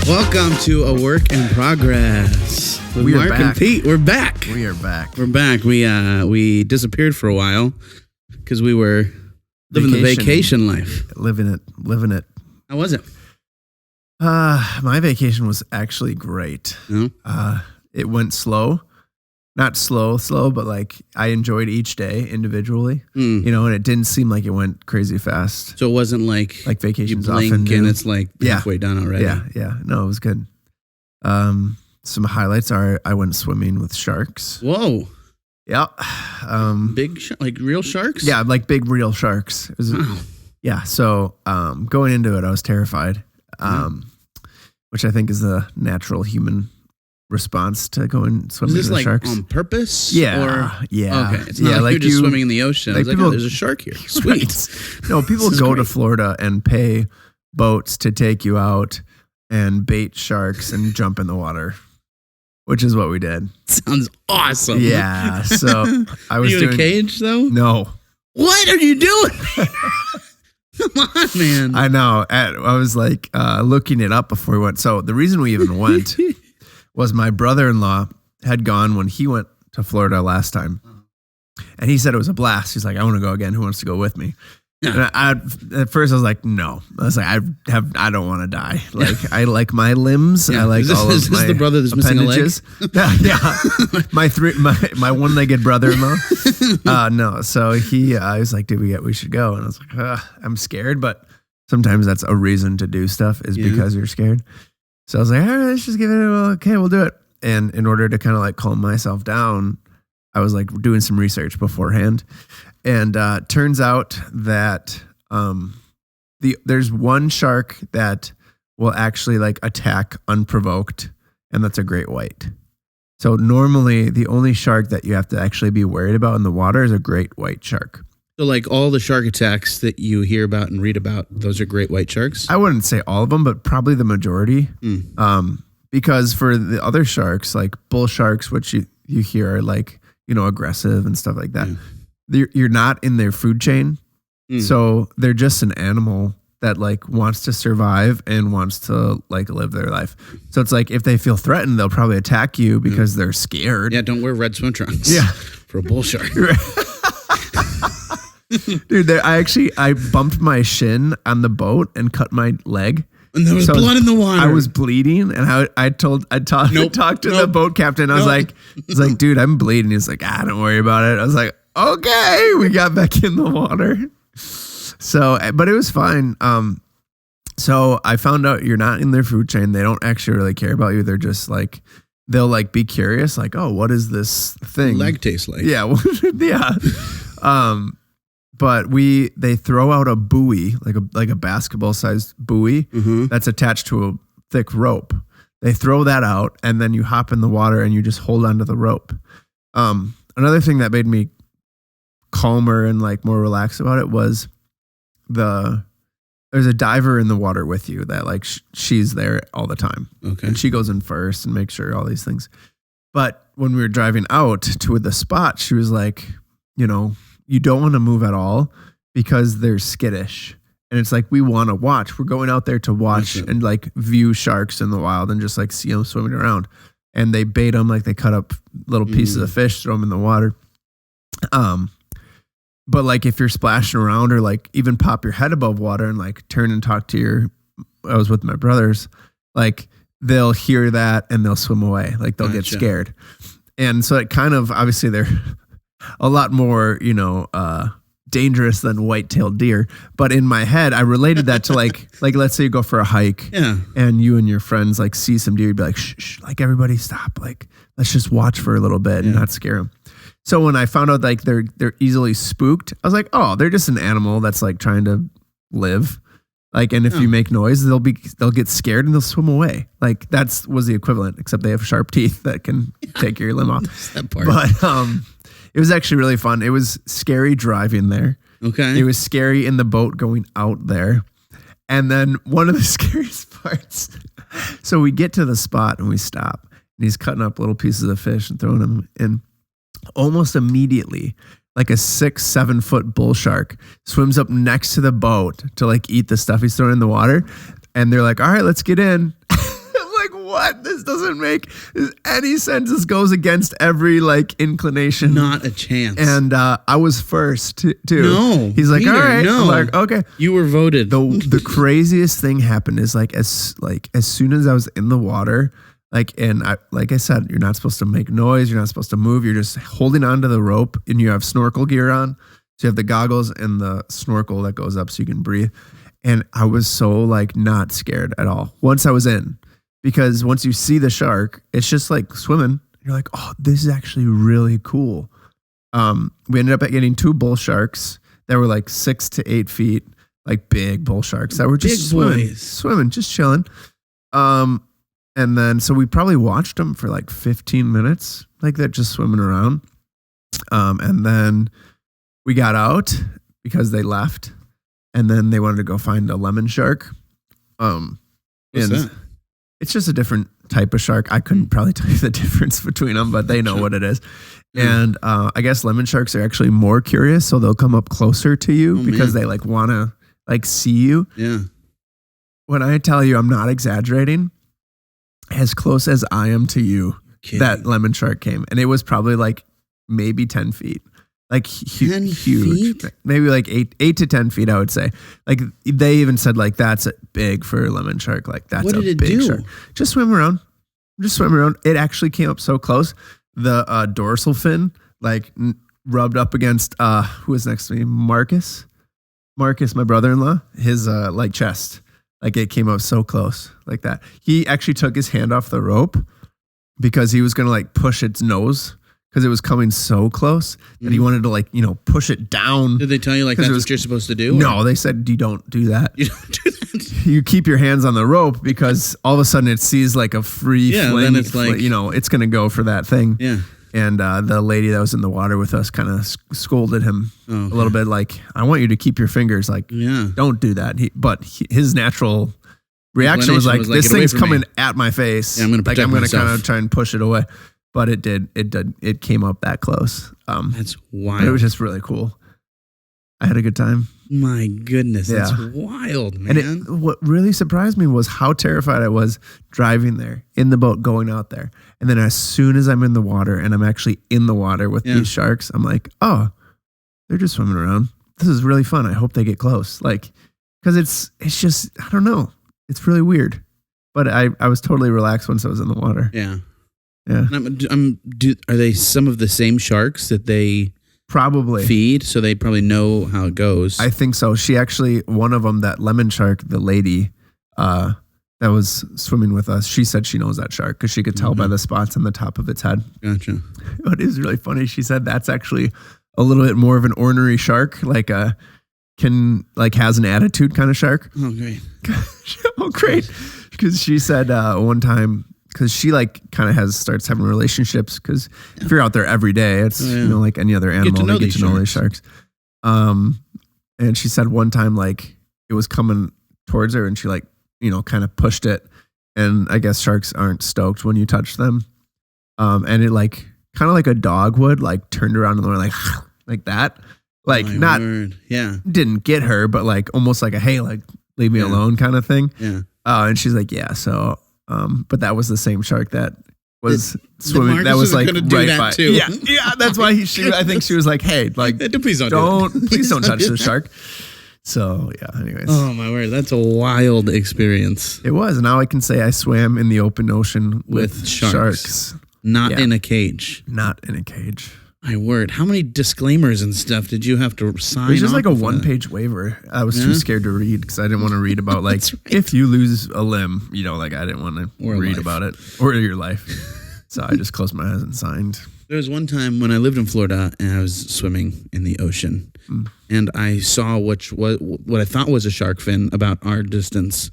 Welcome to A Work in Progress with We are Mark back. and Pete. We're back. We are back. We're back. We disappeared for a while because we were living the vacation life. Living it. How was it? My vacation was actually great. No? It went slow. Not slow, but like I enjoyed each day individually, you know, and it didn't seem like it went crazy fast. So it wasn't like vacations you blink often and do. it's like halfway done already. Yeah. No, it was good. Some highlights are I went swimming with sharks. Whoa. Yeah. Big, like real sharks? Yeah, like big real sharks. It was, Wow. Yeah. So going into it, I was terrified, which I think is a natural human response to going swimming Is this with like sharks. on purpose? Yeah. Or, Yeah. Okay. It's not like you're just swimming in the ocean. like It's like, people- oh, there's a shark here. Sweet. Right. No, people This is go great. to Florida and pay boats to take you out and bait sharks and jump in the water, which is what we did. Sounds awesome. Yeah. So I Are was you in a cage though? No. What are you doing? Come on, man. I know. I was like looking it up before we went. So the reason we even went was my brother-in-law had gone when he went to Florida last time. And he said it was a blast. He's like, I want to go again. Who wants to go with me? Yeah. And at first I was like, no. I was like, I don't want to die. Like I like my limbs. Yeah. I like all Is of this my the brother that's missing a leg? appendages. Yeah. My one-legged brother-in-law. No. So he was like, we should go. And I was like, I'm scared, but sometimes that's a reason to do stuff is because you're scared. So I was like, all right, let's just give it okay, we'll do it. And in order to kind of like calm myself down, I was like doing some research beforehand. And turns out that there's one shark that will actually like attack unprovoked, and that's a great white. So normally the only shark that you have to actually be worried about in the water is a great white shark. So like all the shark attacks that you hear about and read about, those are great white sharks? I wouldn't say all of them, but probably the majority. Because for the other sharks, like bull sharks, which you hear are like, you know, aggressive and stuff like that, you're not in their food chain. So they're just an animal that like wants to survive and wants to like live their life. So it's like if they feel threatened, they'll probably attack you because they're scared. Yeah, don't wear red swim trunks. Yeah. For a bull shark. Dude, I bumped my shin on the boat and cut my leg. And there was blood in the water. I was bleeding, and I talked to the boat captain. I was like, dude, I'm bleeding. He's like, don't worry about it. I was like, okay. We got back in the water. So, but it was fine. So I found out you're not in their food chain. They don't actually really care about you. They're just like, they'll like be curious, like, oh, what is this thing? Leg tastes like. Yeah, yeah. But they throw out a buoy, like a basketball sized buoy that's attached to a thick rope. They throw that out, and then you hop in the water and you just hold onto the rope. Another thing that made me calmer and like more relaxed about it was there's a diver in the water with you that like she's there all the time. Okay. And she goes in first and makes sure all these things. But when we were driving out to the spot, she was like, you know, you don't want to move at all because they're skittish. And it's like, we want to watch. We're going out there to watch and like view sharks in the wild and just like see them swimming around. And they bait them, like they cut up little pieces of fish, throw them in the water. But like if you're splashing around or like even pop your head above water and like turn and talk to I was with my brothers, like they'll hear that and they'll swim away. Like they'll get scared. And so it kind of, obviously they're a lot more, you know, dangerous than white-tailed deer. But in my head, I related that to like let's say you go for a hike and you and your friends like see some deer, you'd be like, shh, like everybody stop. Like, let's just watch for a little bit and not scare them. So when I found out like they're easily spooked, I was like, oh, they're just an animal that's like trying to live. Like, and if you make noise, they'll get scared and they'll swim away. Like was the equivalent, except they have sharp teeth that can take your limb off. That part. But it was actually really fun. It was scary driving there. Okay. It was scary in the boat going out there. And then one of the scariest parts. So we get to the spot and we stop. And he's cutting up little pieces of fish and throwing them in. Almost immediately, like a 6-7 foot bull shark swims up next to the boat to like eat the stuff he's throwing in the water. And they're like, all right, let's get in. what? This doesn't make any sense. This goes against every like inclination. Not a chance. And I was first too. No. He's like, Peter, all right. no. I'm like, okay. You were voted. The craziest thing happened is as soon as I was in the water, like I said, you're not supposed to make noise. You're not supposed to move. You're just holding onto the rope, and you have snorkel gear on. So you have the goggles and the snorkel that goes up so you can breathe. And I was so like not scared at all once I was in, because once you see the shark, it's just like swimming. You're like, oh, this is actually really cool. We ended up getting 2 bull sharks that were like 6 to 8 feet, like big bull sharks that were just swimming, just chilling. And then, so we probably watched them for like 15 minutes, like that, just swimming around. And then we got out because they left. And then they wanted to go find a lemon shark. What's and that? It's just a different type of shark. I couldn't probably tell you the difference between them, but they know what it is. And I guess lemon sharks are actually more curious, so they'll come up closer to you because they like want to like see you. Yeah. When I tell you, I'm not exaggerating, as close as I am to you, that lemon shark came, and it was probably like maybe 10 feet. Like huge, feet? Maybe like 8 to 10 feet, I would say. Like they even said like, that's big for a lemon shark. Like that's a big shark. Just swim around. It actually came up so close. The dorsal fin like rubbed up against, who was next to me? Marcus, my brother-in-law, his like chest. Like it came up so close like that. He actually took his hand off the rope because he was going to like push its nose, because it was coming so close that he wanted to like, push it down. Did they tell you like that's what you're supposed to do? No, they said you don't do that. You don't do that. You keep your hands on the rope because all of a sudden it sees like a free fling. Then it's like, it's going to go for that thing. Yeah. And the lady that was in the water with us kind of scolded him a little bit, like, I want you to keep your fingers, like, don't do that. His natural reaction was like, this thing's coming at my face. Yeah, I'm going to kind of try and push it away. But it did. It came up that close. That's wild. It was just really cool. I had a good time. My goodness, that's wild, man. And what really surprised me was how terrified I was driving there, in the boat, going out there. And then as soon as I'm in the water and I'm actually in the water with these sharks, I'm like, oh, they're just swimming around. This is really fun. I hope they get close. Like, because it's just, I don't know. It's really weird. But I was totally relaxed once I was in the water. Yeah. Yeah. Are they some of the same sharks that they probably feed? So they probably know how it goes. I think so. She actually, one of them, that lemon shark, the lady that was swimming with us, she said she knows that shark because she could tell by the spots on the top of its head. Gotcha. But it was really funny. She said that's actually a little bit more of an ornery shark, like has an attitude kind of shark. Oh, great. Oh, great. Because she said one time, because she like kind of starts having relationships, because if you're out there every day, it's like any other animal, they get to know these sharks. And she said one time like it was coming towards her and she like, kind of pushed it, and I guess sharks aren't stoked when you touch them. And it like kind of like a dog would, like turned around and they were like that. Like didn't get her, but like almost like a, hey, like leave me alone kind of thing. Yeah. And she's like, yeah, so but that was the same shark that was swimming. That was like right by. Too. Yeah, that's why I think she was like, hey, like, please don't touch the shark. So yeah. Anyways. Oh my word, that's a wild experience. It was. Now I can say I swam in the open ocean with sharks. Not in a cage. Not in a cage. My word. How many disclaimers and stuff did you have to sign? It was just like a 1-page waiver. I was too scared to read because I didn't want to read about like if you lose a limb, like I didn't want to read about it or your life. So I just closed my eyes and signed. There was one time when I lived in Florida and I was swimming in the ocean and I saw what I thought was a shark fin about our distance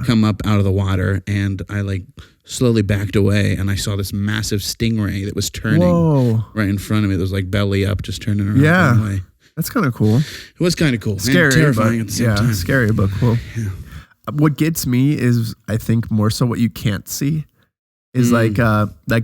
come up out of the water, and I like slowly backed away and I saw this massive stingray that was turning right in front of me. It was like belly up, just turning around. Yeah. That's kind of cool. It was kind of cool. Scary, and terrifying at the same time. Scary, but cool. Yeah. What gets me is, I think, more so what you can't see is like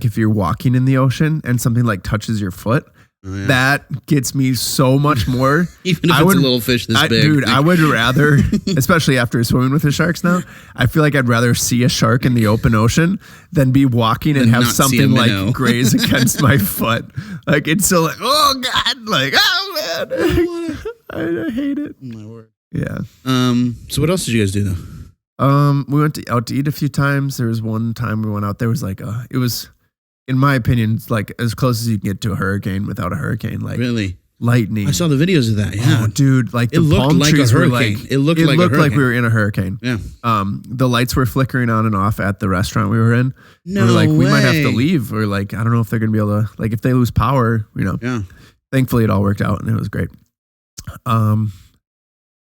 if you're walking in the ocean and something like touches your foot, That gets me so much more. Even if it's a little fish this big. Dude, I would rather, especially after swimming with the sharks now, I feel like I'd rather see a shark in the open ocean than be walking and have something like graze against my foot. Like, it's so like, oh God, like, oh man. I hate it. My word. Yeah. So what else did you guys do though? We went out to eat a few times. There was one time we went out, there was like it was, in my opinion, it's like as close as you can get to a hurricane without a hurricane. Like really lightning. I saw the videos of that. Yeah, oh, dude, like it the palm like trees a were hurricane. like it looked like we were in a hurricane. Yeah. The lights were flickering on and off at the restaurant we were in. No we were like, way. we might have to leave, or like, I don't know if they're gonna be able to. Like, if they lose power, Yeah. Thankfully, it all worked out and it was great. Was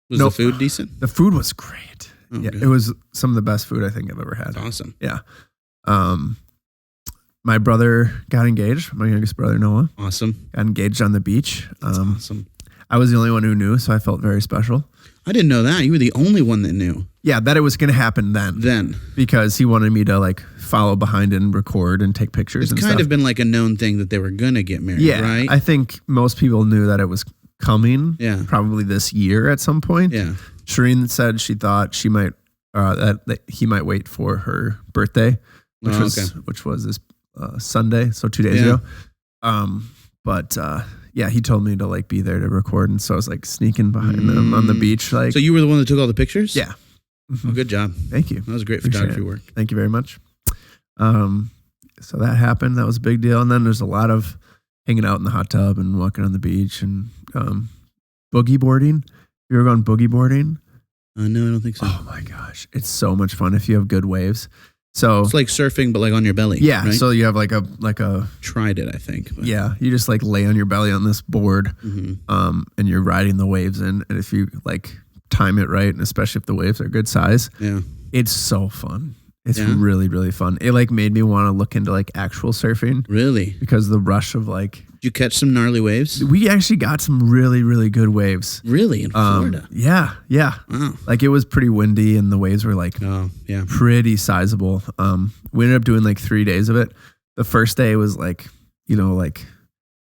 the food decent? The food was great. Oh, yeah, good. it was some of the best food I think I've ever had. That's awesome. Yeah. My brother got engaged. My youngest brother, Noah. Awesome. Got engaged on the beach. That's awesome. I was the only one who knew, so I felt very special. I didn't know that. You were the only one that knew. Yeah, that it was going to happen then. Because he wanted me to like follow behind and record and take pictures and stuff. It's kind of been like a known thing that they were going to get married, right? I think most people knew that it was coming. Yeah. Probably this year at some point. Yeah. Shireen said she thought she might, that he might wait for her birthday, which was this Sunday, so 2 days ago. But he told me to like be there to record, and so I was like sneaking behind them on the beach. Like, so you were the one that took all the pictures? Yeah. Oh, good job. Thank you. That was great photography work. Thank you very much. So that happened. That was a big deal. And then there's a lot of hanging out in the hot tub and walking on the beach and boogie boarding. You ever gone boogie boarding? No, I don't think so. Oh my gosh, it's so much fun if you have good waves. So it's like surfing, but like on your belly. Yeah. Right? So you have like a tried it, I think. But. Yeah. You just like lay on your belly on this board, mm-hmm. And you're riding the waves in. And if you like time it right, and especially if the waves are good size, it's so fun. It's really, really fun. It like made me want to look into like actual surfing. Really? Because the rush of like. Did you catch some gnarly waves? We actually got some really, really good waves. Really? In Florida? Yeah. Wow. Like it was pretty windy and the waves were like pretty sizable. We ended up doing like 3 days of it. The first day was like, like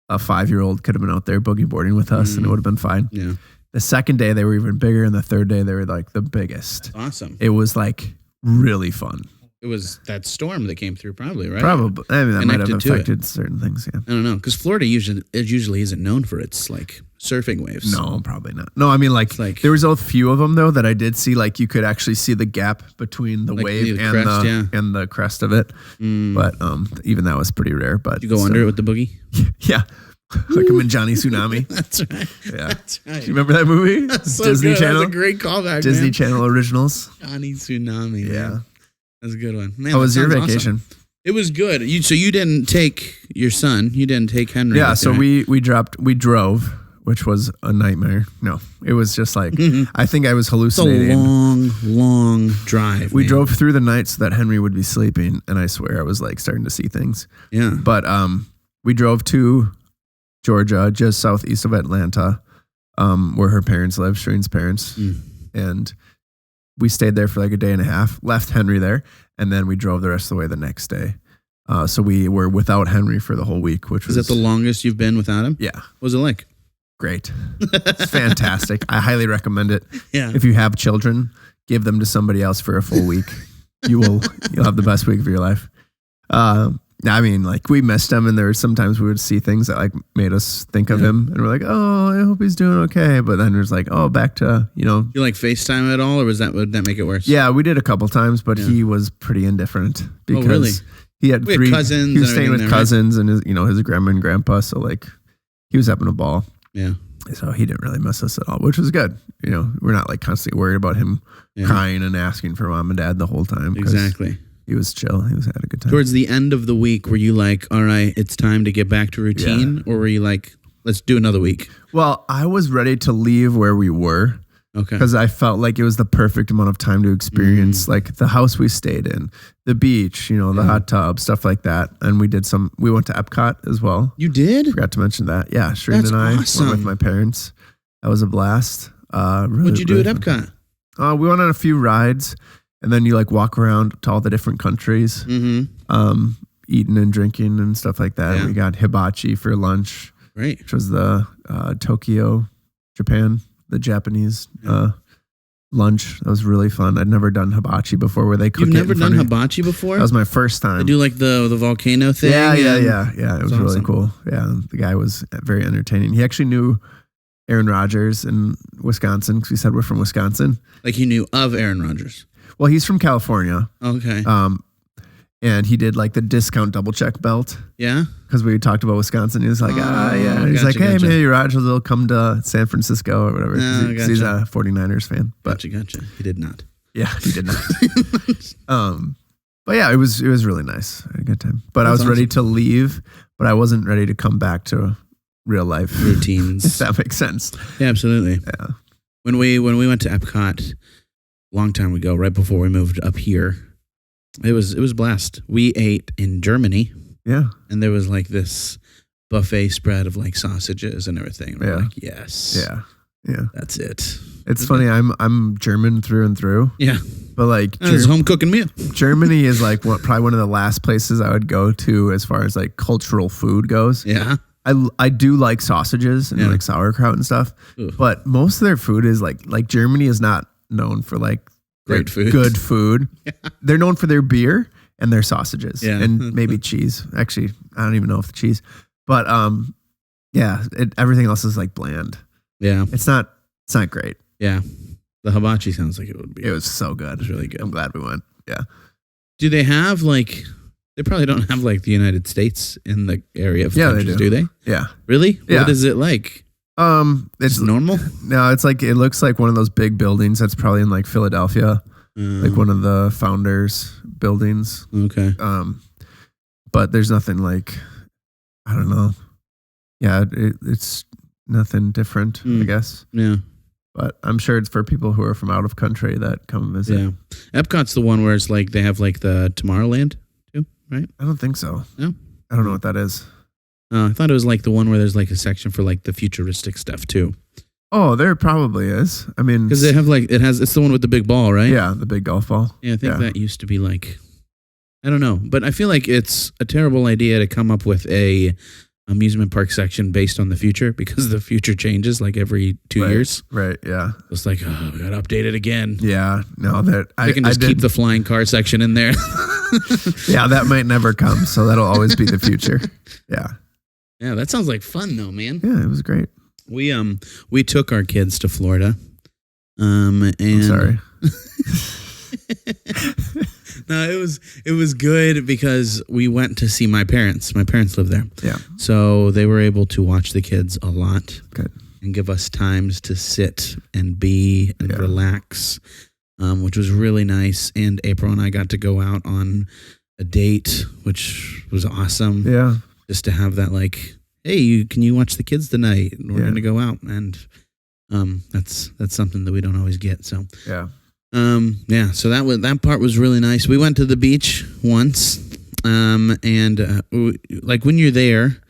a 5-year-old could have been out there boogie boarding with us and it would have been fine. Yeah. The second day they were even bigger, and the third day they were like the biggest. Awesome. It was like really fun. It was that storm that came through, probably, right? Probably. I mean, that might have affected certain things. Yeah. I don't know, because Florida usually isn't known for its like surfing waves. No, probably not. No, I mean, like there was a few of them though that I did see. Like you could actually see the gap between the wave and the crest of it. But even that was pretty rare. But did you go under it with the boogie? Yeah. Like I'm in Johnny Tsunami. That's right. Yeah. That's right. Do you remember that movie? That's so Disney good. Channel. That's a great callback. Disney Channel originals. Johnny Tsunami. Yeah. Man. That's a good one. Man, how was your vacation? Awesome. It was good. So you didn't take your son. You didn't take Henry. Yeah. So we drove, which was a nightmare. No, it was just like, I think I was hallucinating. It's a long drive. We drove through the night so that Henry would be sleeping. And I swear I was like starting to see things. Yeah. But we drove to Georgia, just southeast of Atlanta, where her parents live, Shireen's parents. And we stayed there for like a day and a half, left Henry there, and then we drove the rest of the way the next day. So we were without Henry for the whole week, which was... Is that the longest you've been without him? Yeah. What was it like? Great. It's fantastic. I highly recommend it. Yeah. If you have children, give them to somebody else for a full week. You'll have the best week of your life. I mean, like we missed him, and there were sometimes we would see things that like made us think of him, and we're like, "Oh, I hope he's doing okay." But then there's like, "Oh, back to You like FaceTime at all, or would that make it worse? Yeah, we did a couple times, but he was pretty indifferent because he had three cousins. He was staying with cousins and his grandma and grandpa, so like he was having a ball. Yeah. So he didn't really miss us at all, which was good. We're not like constantly worried about him crying and asking for mom and dad the whole time. Exactly. He was chill. He was had a good time. Towards the end of the week, were you like, all right, it's time to get back to routine? Or were you like, let's do another week? Well, I was ready to leave where we were. Okay. Because I felt like it was the perfect amount of time to experience like the house we stayed in, the beach, the hot tub, stuff like that. And we went to Epcot as well. You did? Forgot to mention that. Yeah. Shireen and I went with my parents. That was a blast. Really, what'd you do at Epcot? We went on a few rides. And then you like walk around to all the different countries, eating and drinking and stuff like that. Yeah. We got hibachi for lunch. Great. Which was the Tokyo, Japan, the Japanese lunch. That was really fun. I'd never done hibachi before where they cook You've never done you. hibachi before? That was my first time. They do like the volcano thing? Yeah. It was really cool. Yeah, the guy was very entertaining. He actually knew Aaron Rodgers in Wisconsin because we said we're from Wisconsin. Like he knew of Aaron Rodgers? Well, he's from California. Okay. And he did like the discount double check belt. Yeah. Because we talked about Wisconsin. He was like, yeah. He's like, hey, maybe Rodgers will come to San Francisco or whatever. He's a 49ers fan. But Gotcha. He did not. Yeah, he did not. But yeah, it was really nice. I had a good time. But I was ready to leave, but I wasn't ready to come back to real life routines. If that makes sense. Yeah, absolutely. Yeah. When we went to Epcot a long time ago, right before we moved up here, it was a blast. We ate in Germany. Yeah. And there was like this buffet spread of like sausages and everything. And we're like, yes. Yeah. Yeah. That's it. It's funny. I'm German through and through. Yeah. But like it's home cooking meal. Germany is like probably one of the last places I would go to as far as like cultural food goes. Yeah. I do like sausages and like sauerkraut and stuff. Ooh. But most of their food is like Germany is not known for like great food. Good food. Yeah. They're known for their beer and their sausages and maybe cheese. Actually, I don't even know if the cheese. But everything else is like bland. Yeah. It's not great. Yeah. The hibachi sounds like it would be. It was so good. It was really good. I'm glad we went. Yeah. Do they have like, they probably don't have like the United States in the area of countries, do they? Yeah. Really? Yeah. What is it like? It's normal. No, it's like, it looks like one of those big buildings that's probably in like Philadelphia, like one of the founders' buildings. Okay. But there's nothing like, I don't know. Yeah, it's nothing different, I guess. Yeah. But I'm sure it's for people who are from out of country that come visit. Yeah. Epcot's the one where it's like they have like the Tomorrowland too, right? I don't think so. No? I don't know what that is. I thought it was like the one where there's like a section for like the futuristic stuff too. Oh, there probably is. I mean, because they have like it's the one with the big ball, right? Yeah, the big golf ball. Yeah, I think that used to be like, I don't know, but I feel like it's a terrible idea to come up with a amusement park section based on the future because the future changes like every 2 years. Right. Yeah. It's like, oh, we got to update it again. Yeah. No, I can just keep the flying car section in there. Yeah, that might never come, so that'll always be the future. Yeah. Yeah, that sounds like fun though, man. Yeah, it was great. We took our kids to Florida. And I'm sorry. No, it was good because we went to see my parents. My parents live there. Yeah. So they were able to watch the kids a lot. Good. And give us times to sit and be and relax, which was really nice. And April and I got to go out on a date, which was awesome. Yeah. Just to have that like, hey, can you watch the kids tonight? We're going to go out. And that's something that we don't always get. So yeah. So that part was really nice. We went to the beach once, and like when you're there,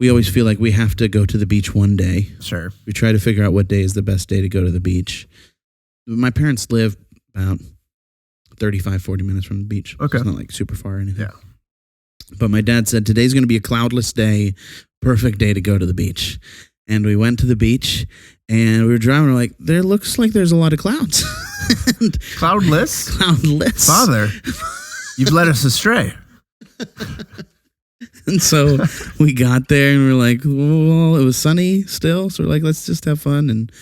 we always feel like we have to go to the beach one day. Sure. We try to figure out what day is the best day to go to the beach. My parents live about 35, 40 minutes from the beach. Okay. It's not like super far or anything. Yeah. But my dad said today's going to be a cloudless day, perfect day to go to the beach. And we went to the beach and we were driving. We're like, there looks like there's a lot of clouds. Cloudless? Cloudless. Father, you've led us astray. And so we got there and we were like, well, it was sunny still. So we're like, let's just have fun. And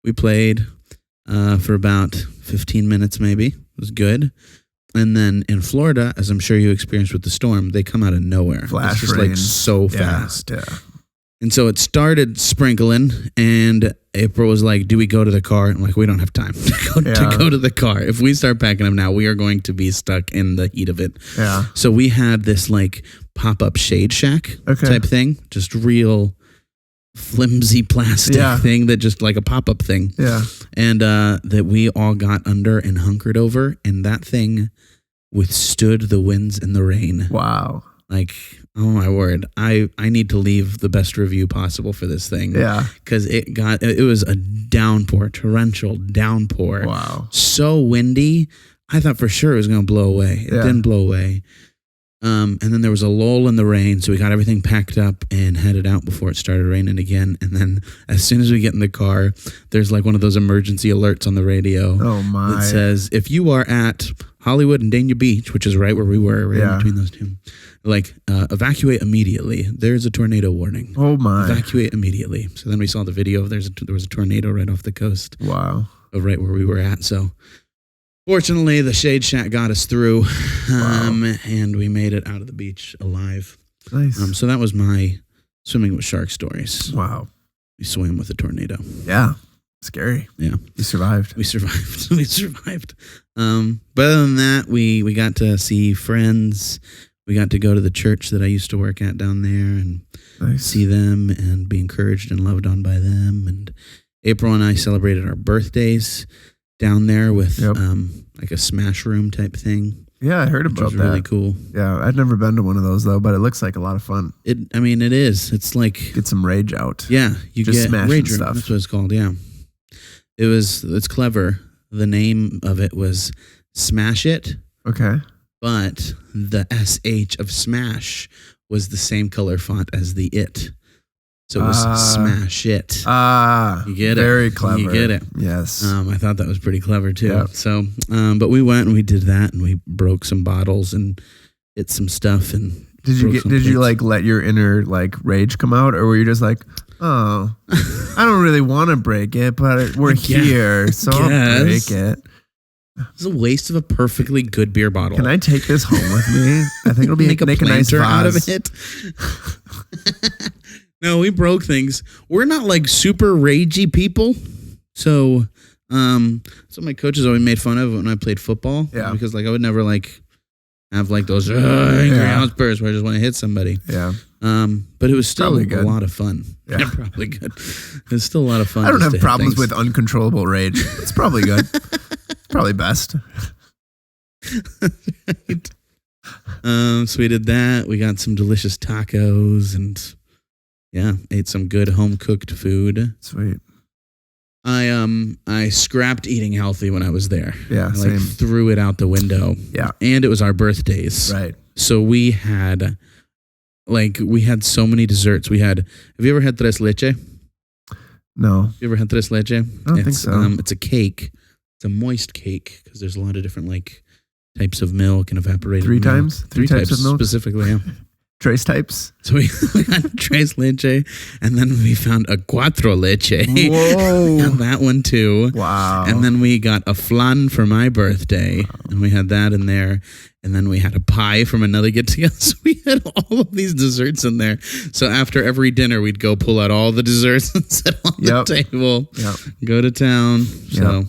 we played for about 15 minutes maybe. It was good. And then in Florida, as I'm sure you experienced with the storm, they come out of nowhere. Flash it's just rain. like so fast. Yeah. And so it started sprinkling, and April was like, do we go to the car? I'm like, we don't have time to go to the car. If we start packing up now, we are going to be stuck in the heat of it. Yeah. So we had this like pop-up shade shack type thing, just real flimsy plastic thing that just like a pop-up thing. Yeah. And that we all got under and hunkered over, and that thing withstood the winds and the rain. Wow. Like, oh my word, I need to leave the best review possible for this thing. Yeah. Because it was a downpour, torrential downpour. Wow. So windy. I thought for sure it was going to blow away. It didn't blow away. And then there was a lull in the rain, so we got everything packed up and headed out before it started raining again. And then as soon as we get in the car, there's like one of those emergency alerts on the radio. Oh my! That says, if you are at Hollywood and Dania Beach, which is right where we were, right in between those two, like evacuate immediately. There's a tornado warning. Oh my! Evacuate immediately. So then we saw the video. There was a tornado right off the coast. Wow! Of right where we were at. So fortunately, the Shade Shack got us through, and we made it out of the beach alive. Nice. So that was my swimming with shark stories. Wow. We swam with a tornado. Yeah. Scary. Yeah. You survived. We survived. We survived. But other than that, we got to see friends. We got to go to the church that I used to work at down there and see them and be encouraged and loved on by them. And April and I celebrated our birthdays down there with like a smash room type thing. Yeah, I heard about that. Which was really cool. Yeah, I'd never been to one of those though, but it looks like a lot of fun. It is. It's like get some rage out. Yeah, you just get rage stuff. That's what it's called. Yeah, it's clever. The name of it was Smash It. Okay, but the SH of Smash was the same color font as the it. So it was Smash It. You get it. Very clever. You get it. Yes. I thought that was pretty clever too. Yeah. So, but we went and we did that and we broke some bottles and hit some stuff and. Did you like let your inner like rage come out, or were you just like, oh, I don't really want to break it, but we're here, so I'll break it. It's a waste of a perfectly good beer bottle. Can I take this home with me? I think it'll be make a nice vase out of it. No, we broke things. We're not like super ragey people. So, so my coaches always made fun of when I played football. Yeah. Because like I would never like have like those angry outbursts where I just want to hit somebody. Yeah. But it was still a lot of fun. Yeah, probably good. It's still a lot of fun. I don't have problems with uncontrollable rage. It's probably good. It's probably best. Right. So we did that. We got some delicious tacos and ate some good home cooked food. Sweet. I scrapped eating healthy when I was there. Yeah, I threw it out the window. Yeah. And it was our birthdays. Right. So we had so many desserts. Have you ever had tres leche? No. Have you ever had tres leche? I don't think so. It's a cake. It's a moist cake because there's a lot of different like types of milk and evaporated Three milk. Three types of milk? Specifically, yeah. Trace types? So we got tres leche, and then we found a cuatro leche. Whoa. And that one too. Wow. And then we got a flan for my birthday, and we had that in there. And then we had a pie from another get-together. So we had all of these desserts in there. So after every dinner, we'd go pull out all the desserts and sit on the table. Yep. Go to town. So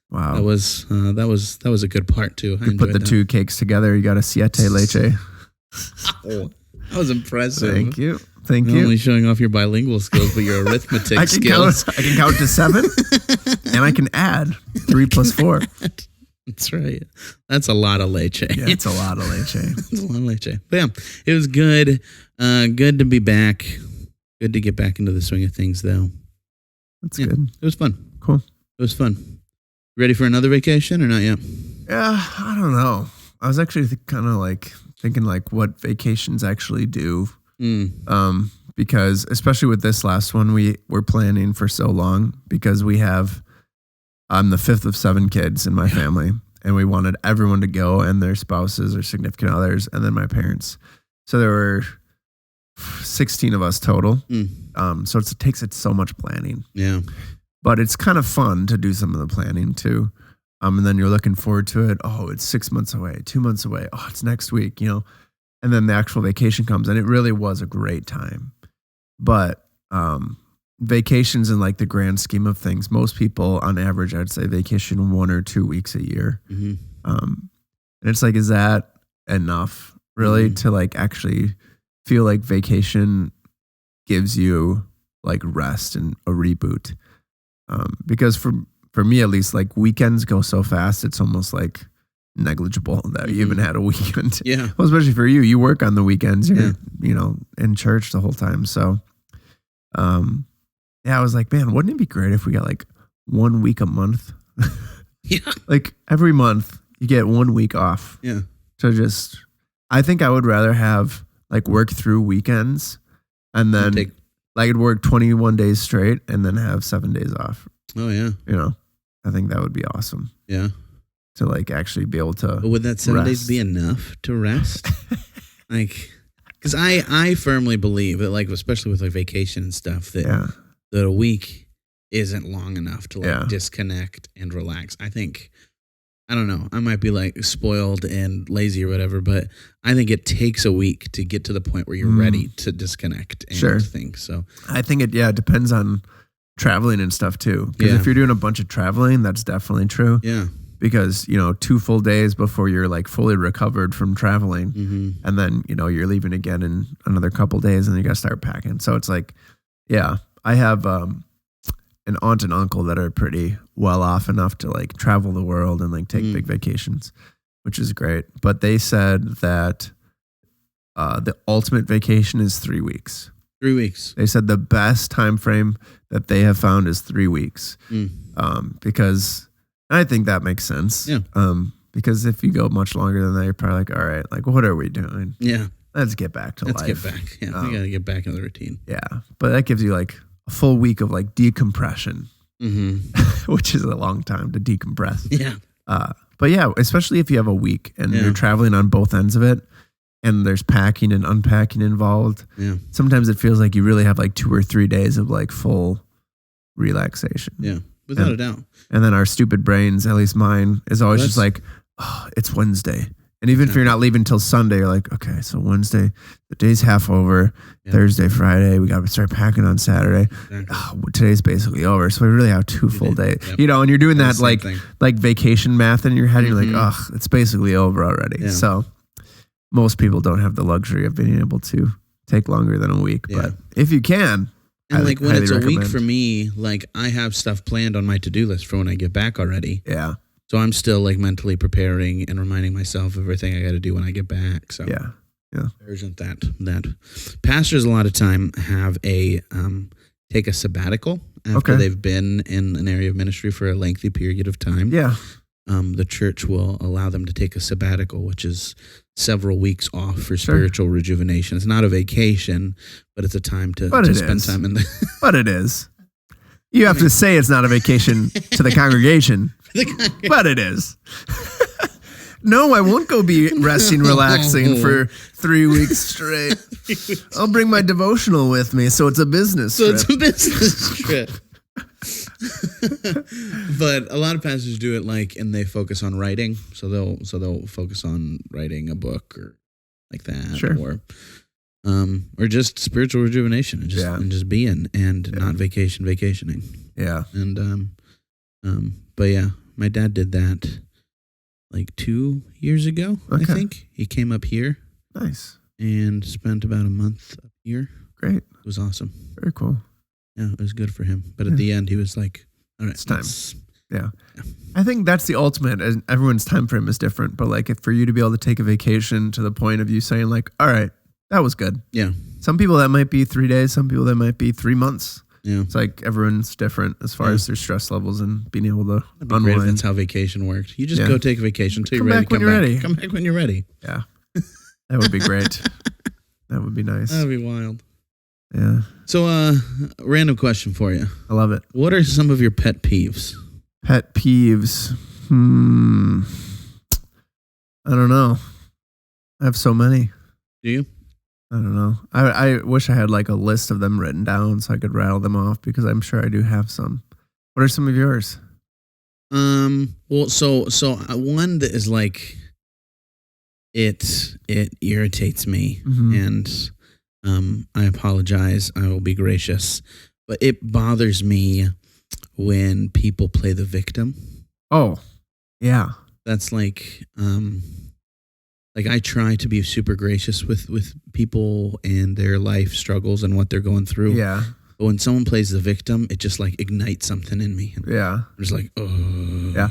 wow, that was a good part too. You put the two cakes together. You got a siete leche. Oh, that was impressive. Thank you. Not only showing off your bilingual skills, but your arithmetic skills. I can count to 7, and I can add 3 plus 4. That's right. That's a lot of leche. Yeah, it's a lot of leche. It's a lot of leche. But yeah, it was good. Good to be back. Good to get back into the swing of things, though. That's good. It was fun. Cool. It was fun. Ready for another vacation or not yet? Yeah, I don't know. I was actually kind of like thinking like what vacations actually do. Because especially with this last one, we were planning for so long because I'm the 5th of 7 kids in my family, and we wanted everyone to go and their spouses or significant others, and then my parents. So there were 16 of us total. So it takes so much planning. Yeah. But it's kind of fun to do some of the planning too. And then you're looking forward to it. Oh, it's 6 months away, 2 months away. Oh, it's next week, And then the actual vacation comes, and it really was a great time. But vacations in like the grand scheme of things, most people on average, I'd say vacation 1 or 2 weeks a year. Mm-hmm. And it's like, is that enough really to like actually feel like vacation gives you like rest and a reboot? Because for me, at least, like weekends go so fast. It's almost like negligible that you even had a weekend. Yeah. Well, especially for you work on the weekends, you're, in church the whole time. So, I was like, man, wouldn't it be great if we got like 1 week a month? Yeah. Like every month you get 1 week off. Yeah. To just, I think I would rather have like work through weekends and then like I'd work 21 days straight and then have 7 days off. Oh yeah. You know, I think that would be awesome. Yeah. To like actually be able to. But would that 7 days be enough to rest? Like, because I firmly believe that, like, especially with like vacation and stuff, that that a week isn't long enough to like disconnect and relax. I think, I don't know, I might be like spoiled and lazy or whatever, but I think it takes a week to get to the point where you're ready to disconnect and think. So I think it depends on traveling and stuff too. Because if you're doing a bunch of traveling, that's definitely true. Yeah. Because, 2 full days before you're like fully recovered from traveling. And then, you're leaving again in another couple days and you got to start packing. So it's like, I have an aunt and uncle that are pretty well off enough to like travel the world and like take big vacations, which is great. But they said that the ultimate vacation is 3 weeks. 3 weeks. They said the best time frame that they have found is 3 weeks. Because I think that makes sense. Yeah. Because if you go much longer than that, you're probably like, all right, like, what are we doing? Yeah. Let's get back to life. Let's get back. Yeah. We got to get back in the routine. Yeah. But that gives you like a full week of like decompression, which is a long time to decompress. Yeah. But yeah, especially if you have a week and you're traveling on both ends of it and there's packing and unpacking involved. Yeah. Sometimes it feels like you really have like 2 or 3 days of like full relaxation. Yeah. Without a doubt. And then our stupid brains, at least mine, is always just like, oh, it's Wednesday. And even if you're not leaving till Sunday, you're like, okay, so Wednesday, the day's half over. Thursday, Friday, we got to start packing on Saturday. Exactly. Oh, today's basically over. So we really have 2 full days. Yep. And you're doing that like vacation math in your head. And you're like, oh, it's basically over already. Yeah. So most people don't have the luxury of being able to take longer than a week. Yeah. But if you can. And like when it's a week for me, like I have stuff planned on my to-do list for when I get back already. Yeah. So I'm still like mentally preparing and reminding myself of everything I got to do when I get back. So yeah. There isn't that. Pastors a lot of time have take a sabbatical after they've been in an area of ministry for a lengthy period of time. Yeah. The church will allow them to take a sabbatical, which is several weeks off for spiritual rejuvenation. It's not a vacation, but it's a time to spend time in the. But it is. You have to say it's not a vacation to the congregation, but it is. No, I won't go be resting, relaxing for 3 weeks straight. I'll bring my devotional with me, so it's a business trip. It's a business trip. But a lot of pastors do it and they focus on writing, so they'll focus on writing a book or like that, or just spiritual rejuvenation and just being and not vacationing. Yeah. And but yeah, my dad did that like 2 years ago. I think he came up here. Nice. And spent about a month up here. Great. It was awesome. Very cool. Yeah, it was good for him. But at the end, he was like, all right, it's time. Yeah. I think that's the ultimate. Everyone's time frame is different. But like for you to be able to take a vacation to the point of you saying like, all right, that was good. Yeah. Some people that might be 3 days. Some people that might be 3 months. Yeah. It's like everyone's different as far as their stress levels and being able to unwind. Great if that's how vacation worked. You just go take a vacation until you're ready. Come back when you're ready. Yeah. That would be great. That would be nice. That would be wild. Yeah. So, random question for you. I love it. What are some of your pet peeves? Pet peeves. I don't know. I have so many. Do you? I don't know. I wish I had like a list of them written down so I could rattle them off because I'm sure I do have some. What are some of yours? Well, so one that is like, it irritates me, and I apologize. I will be gracious, but it bothers me when people play the victim. Oh, yeah. That's like I try to be super gracious with people and their life struggles and what they're going through. Yeah. But when someone plays the victim, it just like ignites something in me. Yeah. I'm just like, oh. Yeah.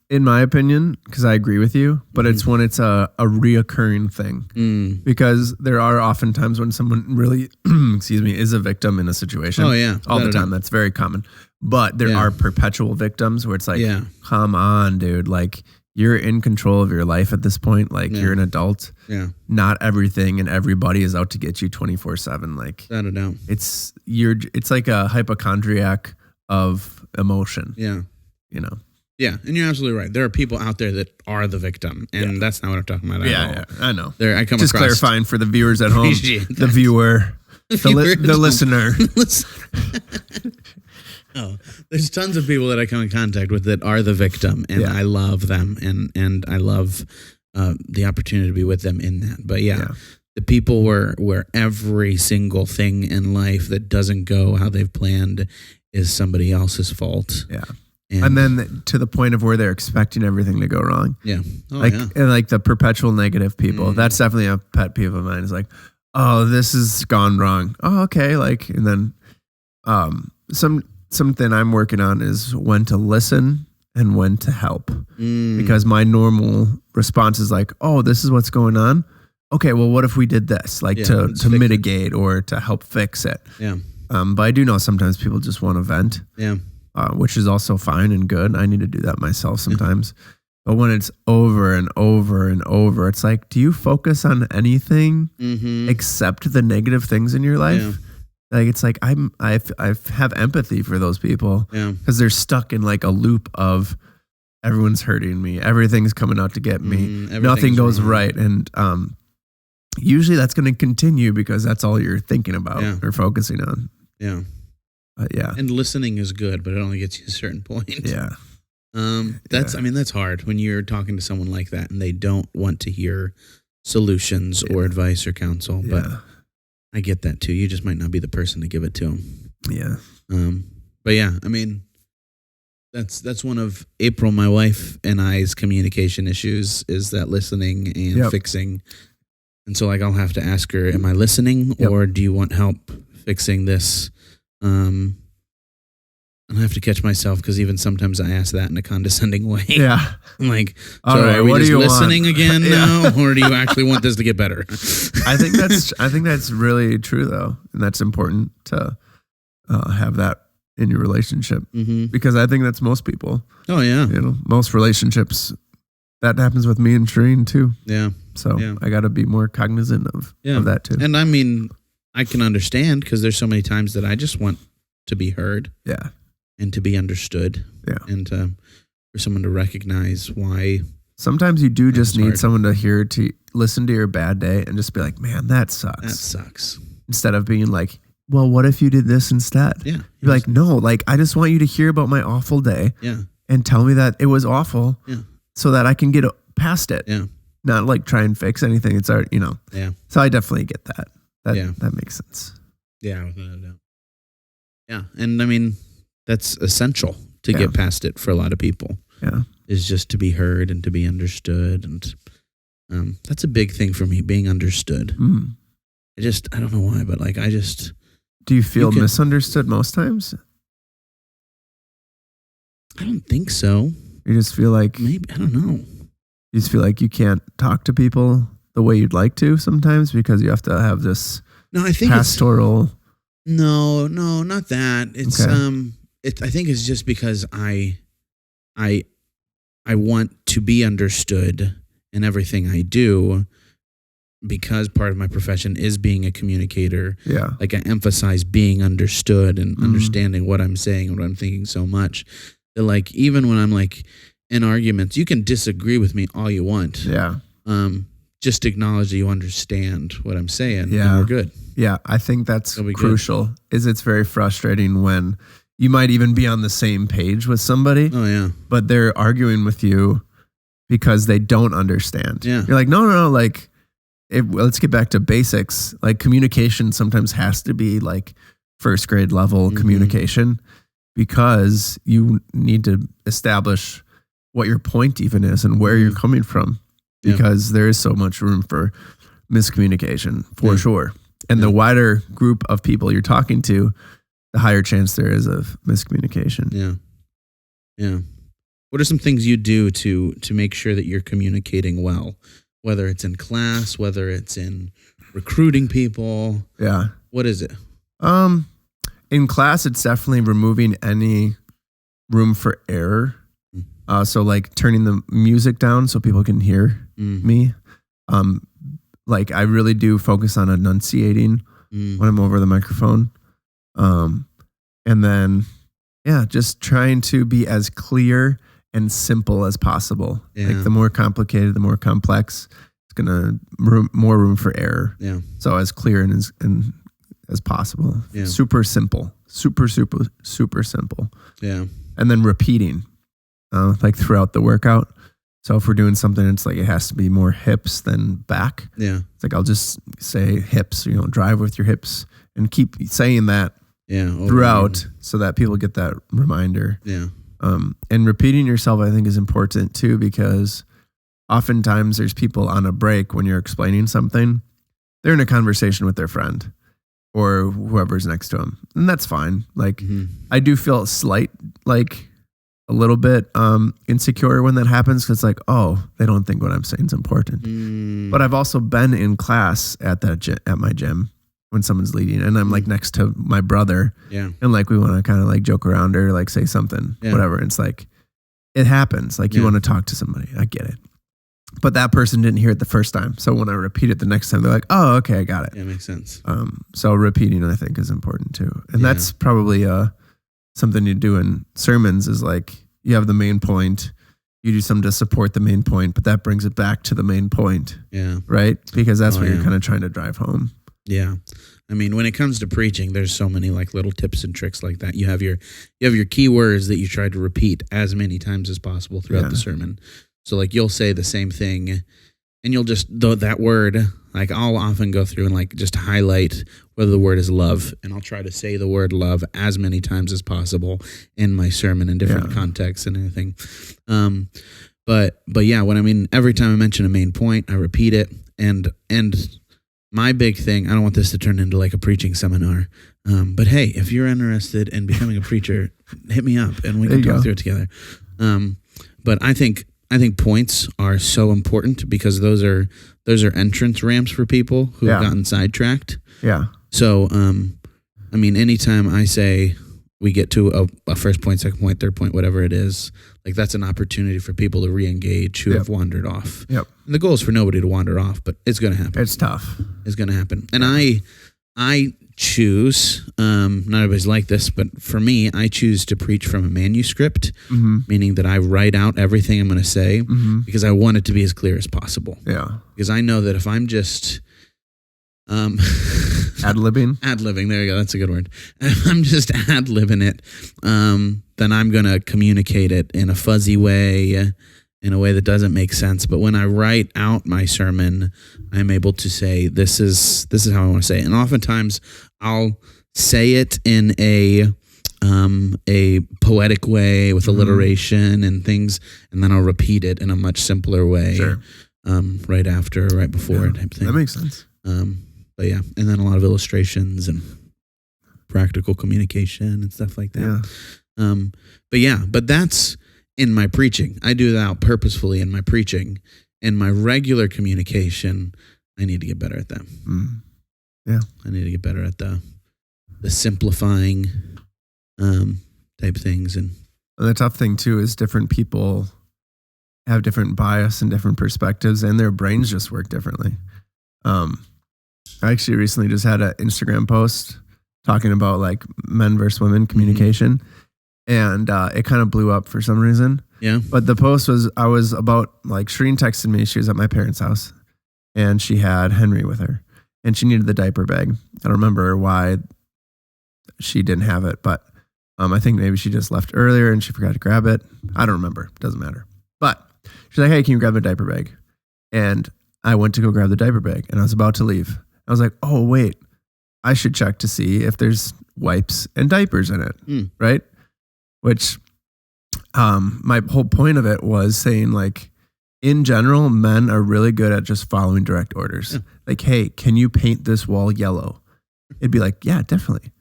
In my opinion, because I agree with you, but it's when it's a reoccurring thing. Because there are often times when someone really, is a victim in a situation. Oh, yeah. All the time. That's very common. But there are perpetual victims where it's like, come on, dude. Like, you're in control of your life at this point. Like you're an adult. Yeah. Not everything and everybody is out to get you 24/7. Like without a doubt. It's like a hypochondriac of emotion. Yeah. You know? Yeah. And you're absolutely right. There are people out there that are the victim, and that's not what I'm talking about at all. Yeah, I know. I come just across clarifying for the viewers at home, the viewer, the listener. Oh, there's tons of people that I come in contact with that are the victim, and I love them, and I love the opportunity to be with them in that. But the people where every single thing in life that doesn't go how they've planned is somebody else's fault. Yeah. And then to the point of where they're expecting everything to go wrong. Yeah. And like the perpetual negative people. That's definitely a pet peeve of mine. Is like, oh, this has gone wrong. Oh, okay. Like, and then something I'm working on is when to listen and when to help. Because my normal response is like, oh, this is what's going on. Okay, well, what if we did this? Like to mitigate or to help fix it. Yeah. But I do know sometimes people just want to vent. Yeah. Which is also fine and good. I need to do that myself sometimes. But when it's over and over and over, it's like, do you focus on anything except the negative things in your life? Yeah. Like, it's like I have empathy for those people because they're stuck in like a loop of everyone's hurting me. Everything's coming out to get me. Nothing goes right. And usually that's going to continue because that's all you're thinking about or focusing on. Yeah. And listening is good, but it only gets you a certain point. Yeah. That's hard when you're talking to someone like that and they don't want to hear solutions or advice or counsel. But I get that too. You just might not be the person to give it to them. Yeah. But yeah, I mean, that's one of April, my wife, and I's communication issues is that listening and fixing. And so like I'll have to ask her, am I listening or do you want help fixing this? And I have to catch myself because even sometimes I ask that in a condescending way. Yeah. I'm like, so are we just listening again now, or do you actually want this to get better? I think that's really true though. And that's important to have that in your relationship because I think that's most people. Oh yeah. You know, most relationships that happens with me and Shireen too. Yeah. So I got to be more cognizant of that too. And I mean, I can understand because there's so many times that I just want to be heard. Yeah. And to be understood. Yeah. And for someone to recognize why. Sometimes you do just need someone to listen to your bad day and just be like, man, that sucks. That sucks. Instead of being like, well, what if you did this instead? Yeah. You're like, no, like, I just want you to hear about my awful day. Yeah. And tell me that it was awful. Yeah. So that I can get past it. Yeah. Not like try and fix anything. It's already, Yeah. So I definitely get that. That makes sense. Yeah, without a doubt. Yeah, and I mean that's essential to get past it for a lot of people. Yeah, is just to be heard and to be understood, and that's a big thing for me, being understood. I don't know why, but like Do you feel misunderstood most times? I don't think so. You just feel like maybe I don't know. You just feel like you can't talk to people the way you'd like to sometimes because you have to have this pastoral. No, not that. It's I think it's just because I want to be understood in everything I do because part of my profession is being a communicator. Yeah. Like I emphasize being understood and understanding what I'm saying and what I'm thinking so much that like even when I'm like in arguments, you can disagree with me all you want. Yeah. Just acknowledge that you understand what I'm saying. Yeah. And we're good. Yeah. I think that's crucial. It's very frustrating when you might even be on the same page with somebody. Oh yeah. But they're arguing with you because they don't understand. Yeah. You're like, no. Like, let's get back to basics. Like communication sometimes has to be like first grade level communication because you need to establish what your point even is and where you're coming from. Because there is so much room for miscommunication for sure. And the wider group of people you're talking to, the higher chance there is of miscommunication. Yeah. Yeah. What are some things you do to make sure that you're communicating well, whether it's in class, whether it's in recruiting people? Yeah. What is it? In class, it's definitely removing any room for error. So like turning the music down so people can hear me. Like I really do focus on enunciating when I'm over the microphone. And then, just trying to be as clear and simple as possible. Yeah. Like the more complicated, the more complex, it's going to more room for error. Yeah. So as clear and as possible. Yeah. Super simple. Super simple. Yeah. And then repeating, like throughout the workout. So if we're doing something, it's like it has to be more hips than back. Yeah. It's like I'll just say hips, drive with your hips and keep saying that throughout so that people get that reminder. Yeah. And repeating yourself, I think, is important too, because oftentimes there's people on a break when you're explaining something. They're in a conversation with their friend or whoever's next to them. And that's fine. Like I do feel a little bit insecure when that happens, because it's like, oh, they don't think what I'm saying is important. But I've also been in class at my gym when someone's leading, and I'm like next to my brother, and like we want to kind of like joke around or like say something, whatever. It's like it happens. Like you want to talk to somebody, I get it, but that person didn't hear it the first time. So when I repeat it the next time, they're like, oh, okay, I got it. Yeah, makes sense. So repeating, I think, is important too, and that's probably something you do in sermons is like you have the main point, you do something to support the main point, but that brings it back to the main point. Yeah. Right? Because that's what you're kind of trying to drive home. Yeah. I mean, when it comes to preaching, there's so many like little tips and tricks like that. You have your key words that you try to repeat as many times as possible throughout the sermon. So like you'll say the same thing and you'll just, that word, like I'll often go through and like just highlight whether the word is love, and I'll try to say the word love as many times as possible in my sermon in different contexts and everything. But yeah, every time I mention a main point, I repeat it. And my big thing, I don't want this to turn into like a preaching seminar, but hey, if you're interested in becoming a preacher, hit me up and we can talk through it together. But I think points are so important because those are entrance ramps for people who have gotten sidetracked. Yeah. So, anytime I say we get to a first point, second point, third point, whatever it is, like that's an opportunity for people to re-engage who have wandered off. Yep. And the goal is for nobody to wander off, but it's going to happen. It's tough. It's going to happen. And I choose, not everybody's like this, but for me, I choose to preach from a manuscript, meaning that I write out everything I'm going to say because I want it to be as clear as possible. Yeah. Because I know that if I'm just ad-libbing, there you go, that's a good word. If I'm just ad-libbing it, then I'm going to communicate it in a fuzzy way, in a way that doesn't make sense. But when I write out my sermon, I'm able to say, this is how I want to say it. And oftentimes I'll say it in a poetic way with alliteration and things, and then I'll repeat it in a much simpler way, right after, right before type thing. That makes sense. But yeah, and then a lot of illustrations and practical communication and stuff like that. Yeah. But that's in my preaching. I do that out purposefully in my preaching. In my regular communication, I need to get better at that. Yeah. I need to get better at the simplifying type things. And the tough thing too is different people have different bias and different perspectives, and their brains just work differently. I actually recently just had an Instagram post talking about like men versus women communication. And it kind of blew up for some reason. Yeah. But the post was, Shereen texted me. She was at my parents' house and she had Henry with her and she needed the diaper bag. I don't remember why she didn't have it, but I think maybe she just left earlier and she forgot to grab it. I don't remember. Doesn't matter. But she's like, hey, can you grab the diaper bag? And I went to go grab the diaper bag and I was about to leave. I was like, oh, wait, I should check to see if there's wipes and diapers in it. Right? Which my whole point of it was saying, like, in general, men are really good at just following direct orders. Yeah. Like, hey, can you paint this wall yellow? It'd be like, yeah, definitely.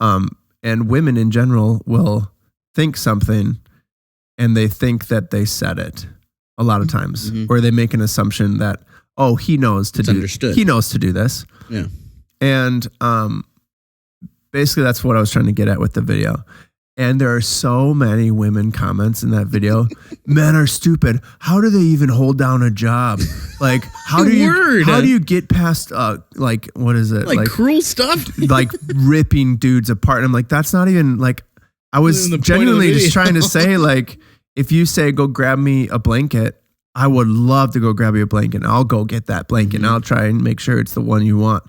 And women in general will think something and they think that they said it a lot of times, or they make an assumption that, oh, he knows to do this. Yeah. And basically that's what I was trying to get at with the video. And there are so many women comments in that video. Men are stupid. How do they even hold down a job? Like, how do you get past like, what is it? Like cruel stuff? Like ripping dudes apart. And I'm like, that's not even like, I was genuinely just trying to say, like, if you say, go grab me a blanket, I would love to go grab you a blanket. And I'll go get that blanket and I'll try and make sure it's the one you want.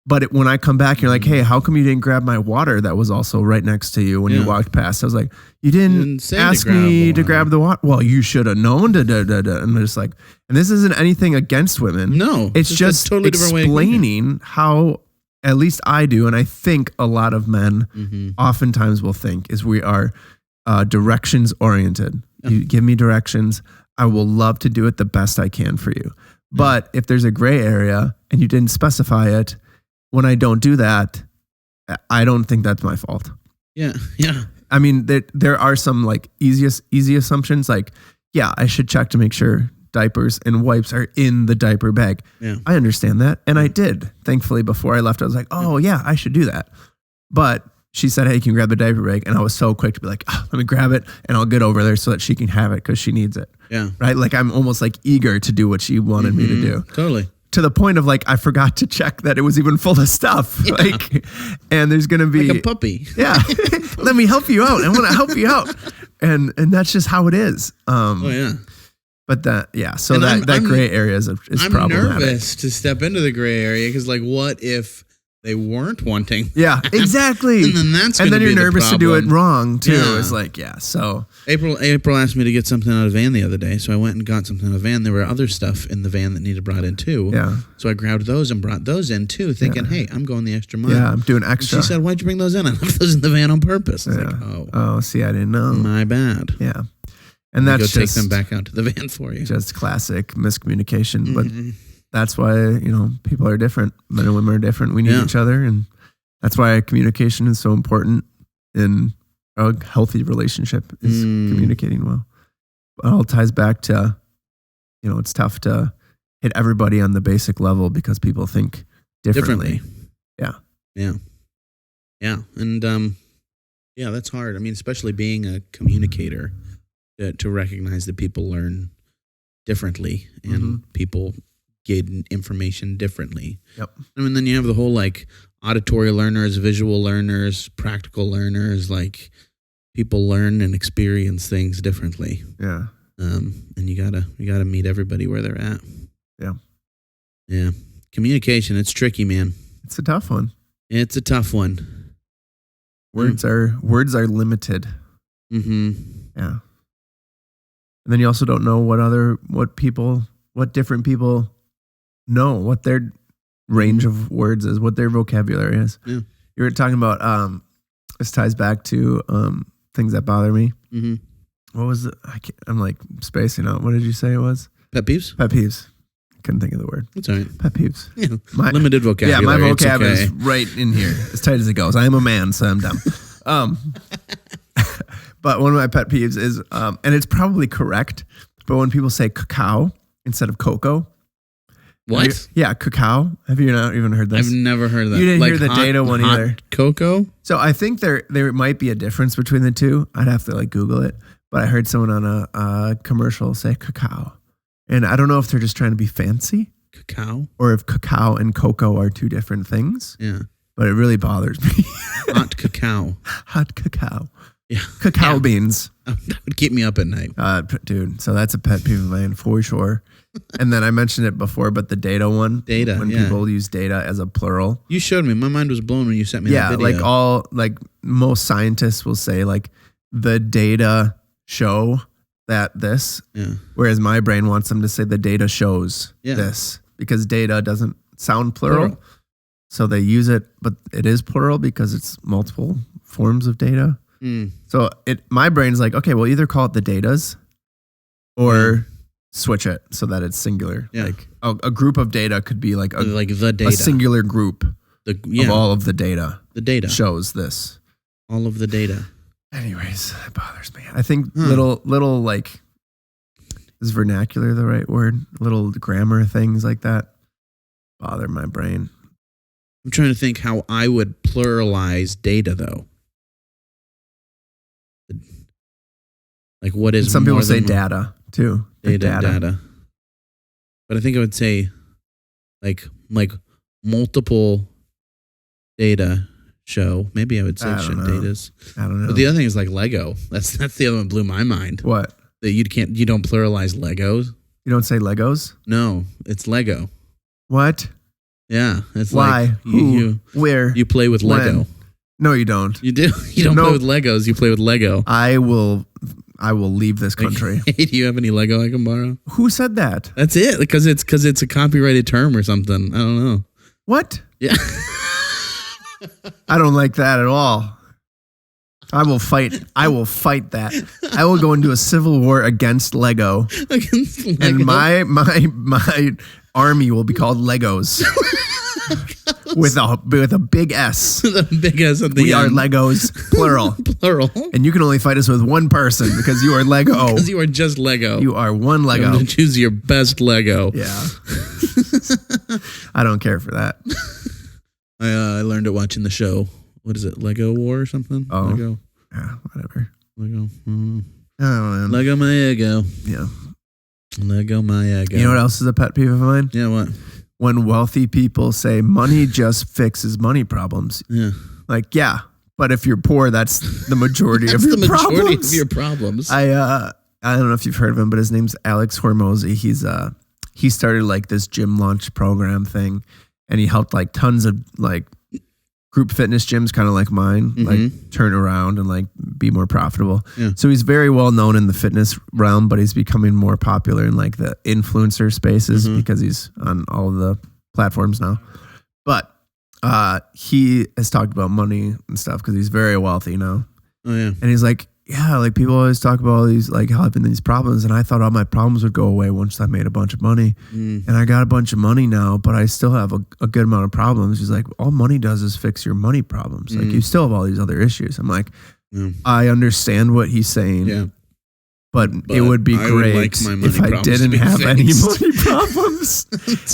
But when I come back, you're like, hey, how come you didn't grab my water that was also right next to you when you walked past? I was like, you didn't ask me to grab the water. Well, you should have known. And they're just like, and this isn't anything against women. No. It's just totally explaining how, at least I do, and I think a lot of men oftentimes will think, is we are directions oriented. You give me directions. I will love to do it the best I can for you. But if there's a gray area and you didn't specify it, when I don't do that, I don't think that's my fault. Yeah. Yeah. I mean, there are some like easy assumptions. Like, yeah, I should check to make sure diapers and wipes are in the diaper bag. Yeah. I understand that. And I did. Thankfully, before I left, I was like, oh yeah, I should do that. But she said, hey, can you grab the diaper bag? And I was so quick to be like, let me grab it and I'll get over there so that she can have it because she needs it. Yeah. Right. Like I'm almost like eager to do what she wanted me to do. Totally. To the point of like, I forgot to check that it was even full of stuff. Yeah. Like, and there's going to be like a puppy. Yeah. Let me help you out. I want to help you out. And that's just how it is. Oh yeah. But that, yeah. So that gray area is problematic. I'm nervous to step into the gray area because like, what if they weren't wanting? Yeah, exactly. And then you're nervous to do it wrong too. Yeah. It's like, yeah. So April asked me to get something out of the van the other day, so I went and got something out of the van. There were other stuff in the van that needed brought in too. Yeah. So I grabbed those and brought those in too, thinking, hey, I'm going the extra mile. Yeah, I'm doing extra. And she said, why'd you bring those in? I left those in the van on purpose. I was like, oh, see, I didn't know. My bad. Yeah. And that's go take them back out to the van for you. Just classic miscommunication. But that's why, people are different. Men and women are different. We need each other. And that's why communication is so important in a healthy relationship is communicating well. It all ties back to, it's tough to hit everybody on the basic level because people think differently. Yeah. Yeah. Yeah. And, that's hard. I mean, especially being a communicator, to recognize that people learn differently and people get information differently. Yep. I mean, then you have the whole like auditory learners, visual learners, practical learners, like people learn and experience things differently. Yeah. And you gotta meet everybody where they're at. Yeah. Yeah. Communication, it's tricky, man. It's a tough one. It's a tough one. Words are limited. Mm-hmm. Yeah. And then you also don't know what different people know, what their range of words is, what their vocabulary is. Yeah. You were talking about, this ties back to things that bother me. Mm-hmm. What was it? I'm like spacing out. What did you say it was? Pet peeves? Pet peeves. Couldn't think of the word. That's all right. Pet peeves. Yeah. Limited vocabulary. Yeah, my vocab is right in here, as tight as it goes. I am a man, so I'm dumb. But one of my pet peeves is, and it's probably correct, but when people say cacao instead of cocoa. What? Yeah, cacao. Have you not even heard this? I've never heard that. You didn't hear the data one either. Cocoa? So I think there might be a difference between the two. I'd have to Google it. But I heard someone on a commercial say cacao. And I don't know if they're just trying to be fancy. Cacao? Or if cacao and cocoa are two different things. Yeah. But it really bothers me. Hot cacao. Hot cacao. Yeah. Cacao beans. That would keep me up at night. Dude, so that's a pet peeve of mine for sure. And then I mentioned it before, but the data one. Data, when people use data as a plural. You showed me. My mind was blown when you sent me that video. Most scientists will say the data show that this. Yeah. Whereas my brain wants them to say the data shows this because data doesn't sound plural. So they use it, but it is plural because it's multiple forms of data. So my brain's like, okay, well, either call it the datas or switch it so that it's singular. Yeah. A group of data could be the data. A singular group of all of the data. The data shows this. All of the data. Anyways, it bothers me. I think little is vernacular the right word? Little grammar things like that bother my brain. I'm trying to think how I would pluralize data though. Like what is and some more people say than data too. Data. But I think I would say like multiple data show. Maybe I would say datas. I don't know. But the other thing is like Lego. That's the other one that blew my mind. What? That you don't pluralize Legos. You don't say Legos? No, it's Lego. What? Yeah. It's why? Like Who? Where? You play with Lego. When? No, you don't. You do. You don't play with Legos. You play with Lego. I will leave this country. Hey, do you have any Lego I can borrow? Who said that? That's it. Because it's a copyrighted term or something. I don't know. What? Yeah. I don't like that at all. I will fight that. I will go into a civil war against Lego. And my army will be called Legos. with a big S. With a big S at the end. We are Legos, plural. Plural. And you can only fight us with one person because you are Lego. Because you are just Lego. You are one Lego. You have to choose your best Lego. Yeah. I don't care for that. I learned it watching the show. What is it? Lego War or something? Oh. Lego. Yeah, whatever. Lego. Oh, man. Lego my ego. Yeah. Lego my ego. You know what else is a pet peeve of mine? Yeah, what? When wealthy people say money just fixes money problems. Yeah. Like, yeah, but if you're poor, that's the majority of your problems. The majority of your problems. I don't know if you've heard of him, but his name's Alex Hormozy. He started like this gym launch program thing, and he helped like tons of like group fitness gyms, kind of like mine, like turn around and like be more profitable. Yeah. So he's very well known in the fitness realm, but he's becoming more popular in like the influencer spaces because he's on all of the platforms now. But he has talked about money and stuff because he's very wealthy now. Oh yeah. And he's like, yeah, like people always talk about all these, like having these problems. And I thought all my problems would go away once I made a bunch of money. And I got a bunch of money now, but I still have a good amount of problems. He's like, all money does is fix your money problems. Like you still have all these other issues. I'm like, I understand what he's saying. Yeah. But it would be great if I didn't have any money problems.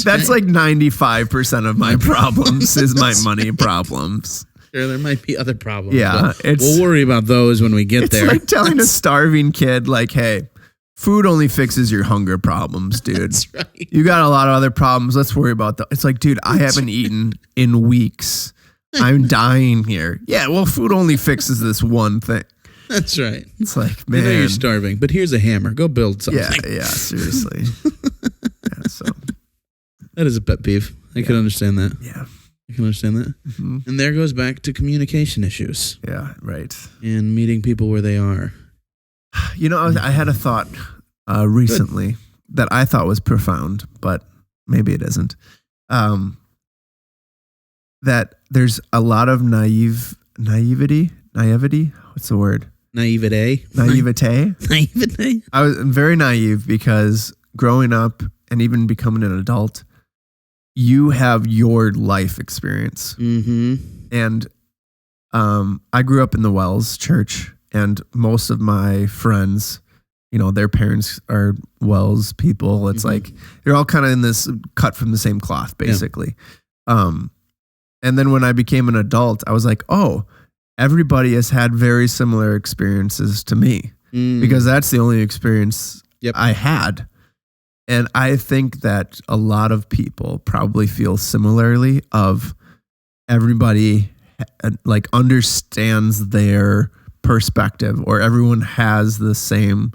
That's like 95% of my problems is my money problems. Sure, there might be other problems. Yeah, we'll worry about those when we get there. It's like telling a starving kid, like, hey, food only fixes your hunger problems, dude. That's right. You got a lot of other problems. Let's worry about that. It's like, dude, I haven't eaten in weeks. I'm dying here. Yeah, well, food only fixes this one thing. That's right. It's like, man. I know you're starving, but here's a hammer. Go build something. Yeah, seriously. So that is a pet peeve. I can understand that. Yeah. I can understand that. And there goes back to communication issues. Yeah, right. And meeting people where they are. You know, I had a thought recently that I thought was profound, but maybe it isn't. That there's a lot of naivety. What's the word? Naivete. Naivete. I was very naive because growing up and even becoming an adult, you have your life experience. And I grew up in the Wells Church, and most of my friends, you know, their parents are Wells people. It's like they're all kind of in this cut from the same cloth, basically. And then when I became an adult, I was like, oh, everybody has had very similar experiences to me because that's the only experience I had. And I think that a lot of people probably feel similarly of everybody like understands their perspective, or everyone has the same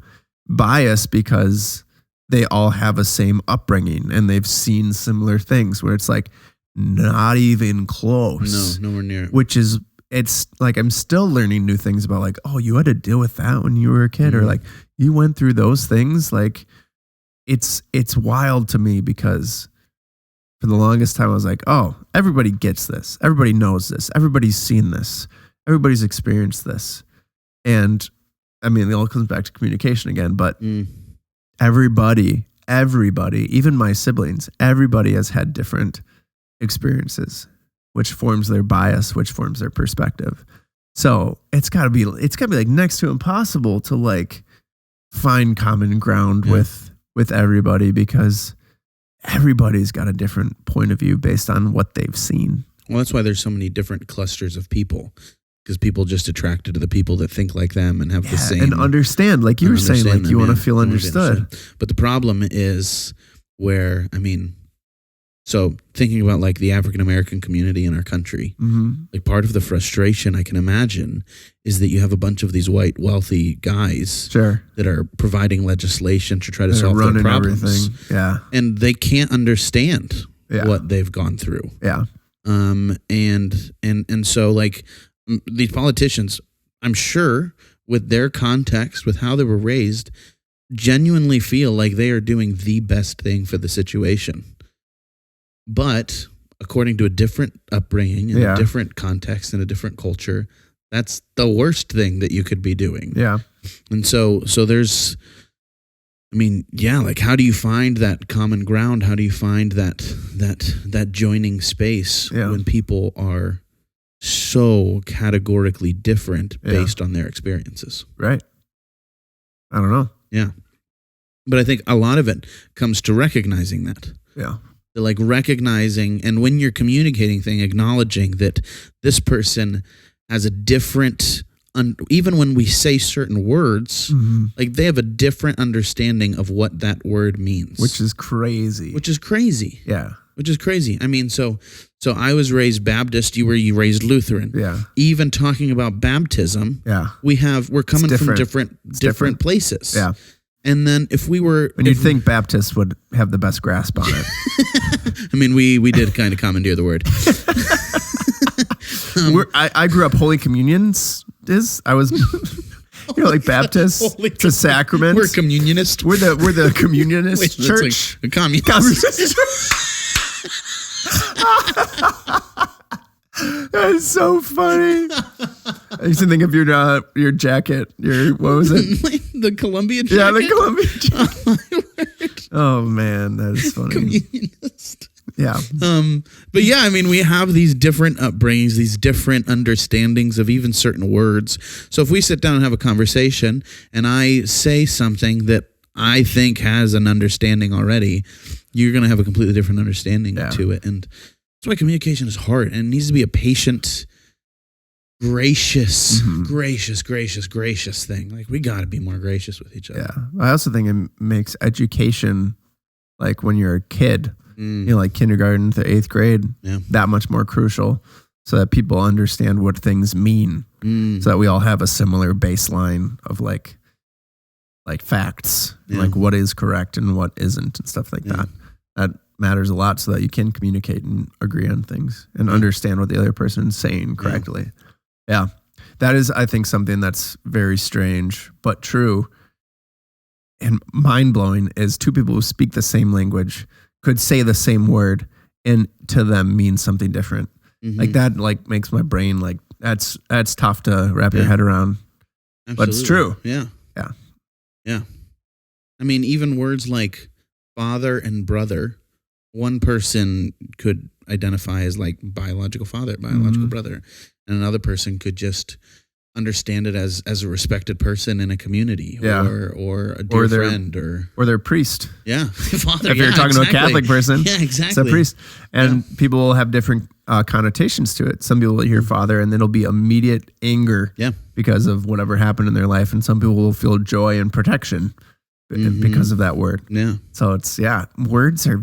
bias because they all have a same upbringing and they've seen similar things where it's like not even close. No, nowhere near. Which is, it's like I'm still learning new things about like, oh, you had to deal with that when you were a kid, or like you went through those things. Like it's wild to me because for the longest time I was like, oh, everybody gets this. Everybody knows this. Everybody's seen this. Everybody's experienced this. And I mean, it all comes back to communication again, but everybody, even my siblings, everybody has had different experiences, which forms their bias, which forms their perspective. So it's gotta be like next to impossible to like find common ground with everybody, because everybody's got a different point of view based on what they've seen. Well, that's why there's so many different clusters of people. because people just attracted to the people that think like them and have the same. And understand, like you were saying, like you want to feel understood. But the problem is where, so thinking about like the African-American community in our country, like part of the frustration I can imagine is that you have a bunch of these white wealthy guys that are providing legislation to try to solve their problems. Everything. Yeah. And they can't understand what they've gone through. Yeah. And so like these politicians, I'm sure with their context, with how they were raised, genuinely feel like they are doing the best thing for the situation. But according to a different upbringing and a different context and a different culture, that's the worst thing that you could be doing. Yeah. And so there's, like how do you find that common ground? How do you find that joining space when people are so categorically different based on their experiences? Right. I don't know. Yeah. But I think a lot of it comes to recognizing that. Yeah. Like recognizing, and when you're communicating thing, acknowledging that this person has a different, even when we say certain words, like they have a different understanding of what that word means. Which is crazy. Yeah. Which is crazy. So I was raised Baptist, you were raised Lutheran. Yeah. Even talking about baptism, we're coming from different places. Yeah. And then if we were... And you'd think Baptists would have the best grasp on it. we did kind of commandeer the word. I grew up Holy Communions I was, like Baptists. It's a sacrament. We're communionist. We're the communionist church. Like a communist. That's so funny. I used to think of your jacket. What was it? The Columbia jacket? Yeah, the Columbia jacket. Oh man, that is funny. Communionist. Yeah. But yeah, we have these different upbringings, these different understandings of even certain words. So if we sit down and have a conversation and I say something that I think has an understanding already, you're going to have a completely different understanding to it. And that's why communication is hard, and it needs to be a patient, gracious thing. Like we got to be more gracious with each other. Yeah. I also think it makes education, like when you're a kid, like kindergarten to 8th grade, that much more crucial so that people understand what things mean. So that we all have a similar baseline of like facts, like what is correct and what isn't and stuff like that. That matters a lot so that you can communicate and agree on things and understand what the other person is saying correctly. Yeah. That is, I think, something that's very strange, but true and mind-blowing is two people who speak the same language could say the same word and to them mean something different. Like that makes my brain that's tough to wrap your head around. Absolutely. But it's true. Yeah. Yeah. Yeah. Even words like father and brother, one person could identify as like biological father, biological brother, and another person could just understand it as a respected person in a community or a dear friend or their priest. Yeah. Father, if you're talking to a Catholic person, exactly. It's a priest. And people will have different connotations to it. Some people will hear father and then it'll be immediate anger because of whatever happened in their life. And some people will feel joy and protection because of that word. Yeah. So it's, words are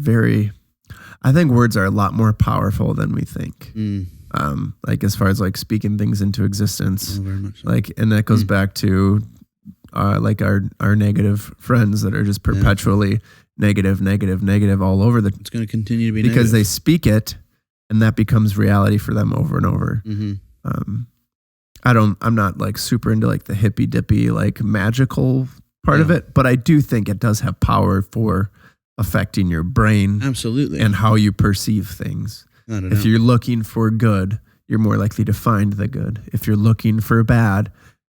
I think words are a lot more powerful than we think. Like as far as like speaking things into existence, very much so. Like, and that goes back to like our negative friends that are just perpetually negative all over it's going to continue to be because negative. They speak it and that becomes reality for them over and over. I'm not like super into like the hippy dippy, like magical part of it, but I do think it does have power for affecting your brain. Absolutely. And how you perceive things. If you're looking for good, you're more likely to find the good. If you're looking for bad,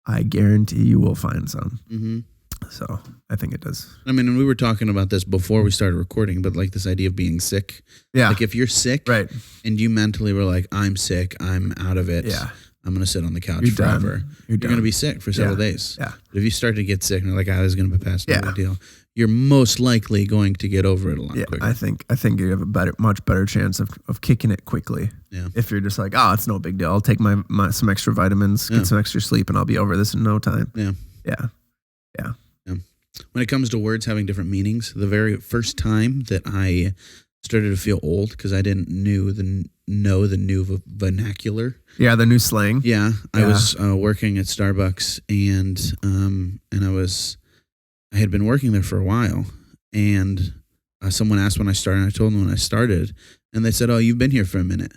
I guarantee you will find some. So I think it does. And we were talking about this before we started recording, but like this idea of being sick. Yeah. Like if you're sick and you mentally were like, I'm sick, I'm out of it. Yeah. I'm going to sit on the couch You're forever. done. You're going to be sick for several days. Yeah. But if you start to get sick and you're like, this is going to be past, no big deal, you're most likely going to get over it a lot quicker. I think you have a much better chance of kicking it quickly. Yeah. If you're just like, it's no big deal. I'll take my some extra vitamins, get some extra sleep, and I'll be over this in no time. Yeah. Yeah. When it comes to words having different meanings, the very first time that I started to feel old because I didn't know the new vernacular. Yeah, the new slang. Yeah, I was working at Starbucks and I had been working there for a while, and someone asked when I started. And I told them when I started, and they said, "Oh, you've been here for a minute."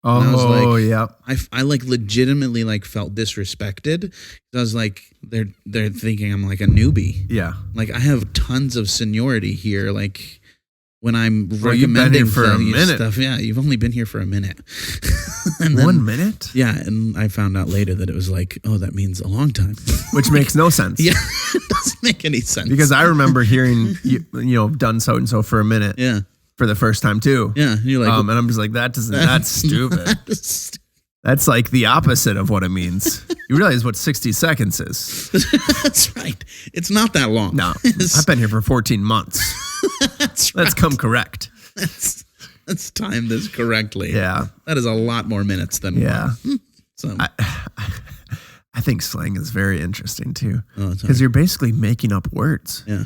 Oh, and I was like, yeah. I like legitimately like felt disrespected. I was like, they're thinking I'm like a newbie. Yeah, like I have tons of seniority here. Like when I'm recommending you've been here for a minute. Stuff, yeah, you've only been here for a minute. And 1 minute? Yeah, and I found out later that it was like, that means a long time, which makes no sense. Yeah, it doesn't make any sense because I remember hearing you done so and so for a minute. Yeah. For the first time too. Yeah. And you're like, and I'm just like, that's stupid. That's like the opposite of what it means. You realize what 60 seconds is. That's right. It's not that long. No, I've been here for 14 months. That's right. Let's come correct. Let's time this correctly. Yeah. That is a lot more minutes than one. So I think slang is very interesting too. Because you're basically making up words. Yeah.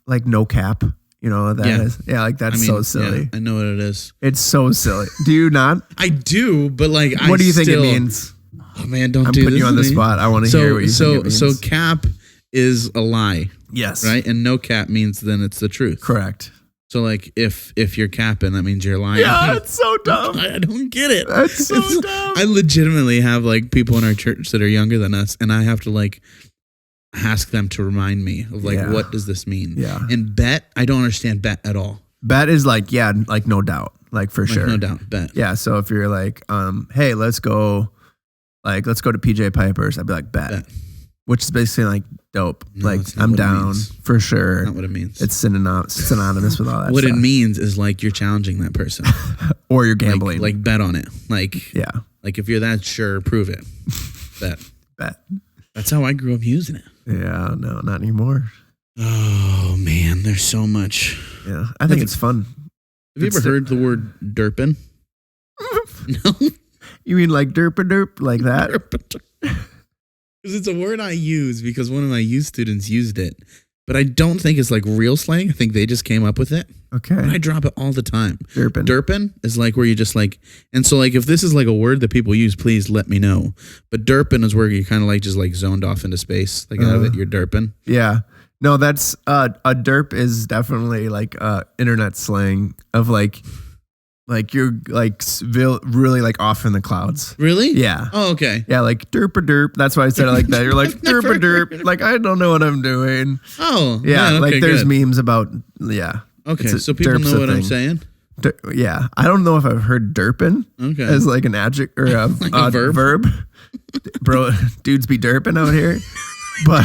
Like no cap. You know what that is? Yeah, like that's so silly. Yeah, I know what it is. It's so silly. Do you not? I do, but like what do you think it means? Oh man, don't I'm do this. I'm putting you on the spot. I want to hear what you think it means. So cap is a lie. Yes. Right? And no cap means then it's the truth. Correct. So like if you're capping, that means you're lying. Yeah, it's so dumb. I don't get it. That's so dumb. I legitimately have like people in our church that are younger than us, and I have to like ask them to remind me of like, what does this mean? Yeah. And bet, I don't understand bet at all. Bet is like, like no doubt, like for sure. No doubt, bet. Yeah. So if you're like, hey, let's go to PJ Piper's, I'd be like, bet. Which is basically like dope. No, like I'm down for sure. Not what it means. It's synonymous with all that what stuff. It means is like you're challenging that person. Or you're gambling. Like bet on it. Like, yeah. Like if you're that sure, prove it. Bet. That's how I grew up using it. Yeah, no, not anymore. Oh man, there's so much. Yeah, I think it's fun. Have you ever heard the word derpin? No. You mean like derp like that? Because it's a word I use because one of my youth students used it, but I don't think it's like real slang. I think they just came up with it. Okay. But I drop it all the time. Derpin is like where you just like, and so like if this is like a word that people use, please let me know. But derpin is where you kind of like just like zoned off into space, like out of it. You're derpin. Yeah. No, that's a derp is definitely like internet slang of like you're like really like off in the clouds. Really? Yeah. Oh, okay. Yeah, like derp. That's why I said it like that. You're like derp. Like I don't know what I'm doing. Oh, yeah. Man, okay, like there's good. memes about Okay, so people know what I'm saying. Yeah, I don't know if I've heard derpin as like an adjective or a verb. Bro, dudes be derping out here, but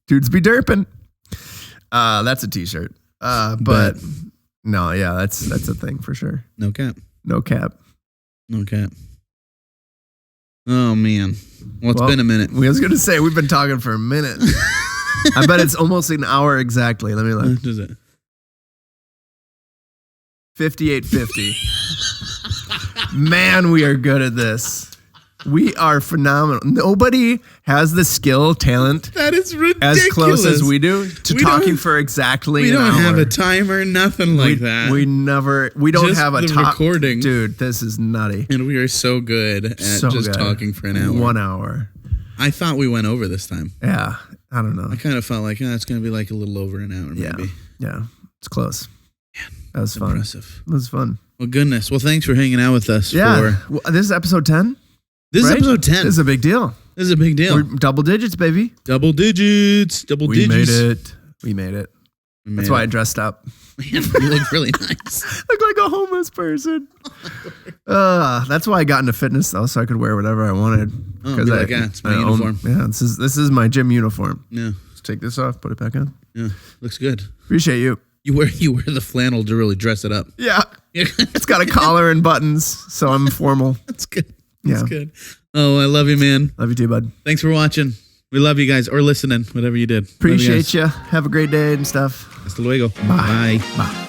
dudes be derping. That's a t-shirt. But no, yeah, that's a thing for sure. No cap. Oh man, well it's been a minute. I was gonna say we've been talking for a minute. I bet it's almost an hour exactly. Let me look. What is it? 58:50. Man, we are good at this. We are phenomenal. Nobody has the skill, talent. That is ridiculous. As close as we do to talking for exactly an hour. We don't have a timer, nothing like that. We don't just have a recording. Dude, this is nutty. And we are so good at talking for an hour. 1 hour. I thought we went over this time. Yeah. I don't know. I kind of felt like it's going to be like a little over an hour maybe. Yeah. It's close. Man, that was fun. Impressive. It was fun. Well, goodness. Well, thanks for hanging out with us. Yeah. This is episode 10. This is episode 10. This is a big deal. We're double digits, baby. Double digits. We made it. That's why I dressed up. You look really nice. Look like a homeless person. That's why I got into fitness though, so I could wear whatever I wanted. It's my uniform. This is my gym uniform. Yeah. Let's take this off, put it back on. Yeah. Looks good. Appreciate you. You wear the flannel to really dress it up. Yeah. It's got a collar and buttons, so I'm formal. That's good. Yeah. That's good. Oh, I love you, man. Love you too, bud. Thanks for watching. We love you guys, or listening, whatever you did. Appreciate you. Have a great day and stuff. Hasta luego. Bye. Bye.